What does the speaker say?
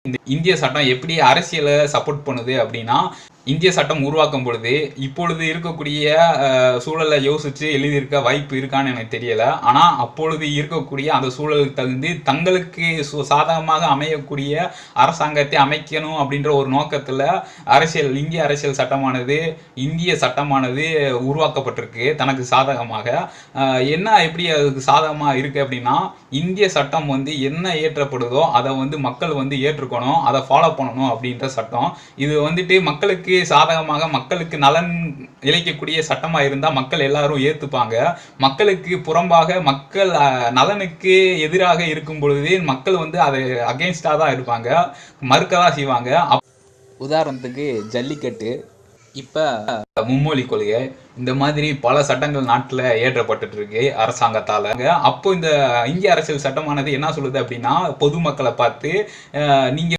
இந்த இந்திய சட்டம் எப்படி அரசியலை சப்போர்ட் பண்ணுது அப்படின்னா, இந்திய சட்டம் உருவாக்கும் பொழுது இப்பொழுது இருக்கக்கூடிய சூழலை யோசிச்சு எழுதியிருக்க வாய்ப்பு இருக்கான்னு எனக்கு தெரியல. ஆனா அப்பொழுது இருக்கக்கூடிய அந்த சூழலுக்கு தகுந்து தங்களுக்கு சாதகமாக அமையக்கூடிய அரசாங்கத்தை அமைக்கணும் அப்படின்ற ஒரு நோக்கத்துல இந்திய அரசியல் சட்டமானது, இந்திய சட்டமானது உருவாக்கப்பட்டிருக்கு தனக்கு சாதகமாக. என்ன எப்படி அதுக்கு சாதகமா இருக்கு அப்படின்னா, இந்திய சட்டம் என்ன ஏற்றப்படுதோ அதை மக்கள் ஏற்றுக்கணும், அதை ஃபாலோ பண்ணணும் அப்படின்ற சட்டம். இது மக்களுக்கு சாதகமாக, மக்களுக்கு நலன் இழைக்கக்கூடிய சட்டமா இருந்தா மக்கள் எல்லாரும் ஏத்துப்பாங்க. மக்களுக்கு புறம்பாக, மக்கள் நலனுக்கு எதிராக இருக்கும் பொழுது மக்கள் அதை அகைன்ஸ்டா தான் இருப்பாங்க, மறுக்கதான் செய்வாங்க. உதாரணத்துக்கு ஜல்லிக்கட்டு, இப்ப மும்மொழி கொள்கை, இந்த மாதிரி பல சட்டங்கள் நாட்டில் ஏற்றப்பட்டு இருக்கு அரசாங்கத்தால. அப்போ இந்த இந்திய அரசியல் சட்டமானது என்ன சொல்லுது அப்படின்னா, பொதுமக்களை பார்த்து நீங்க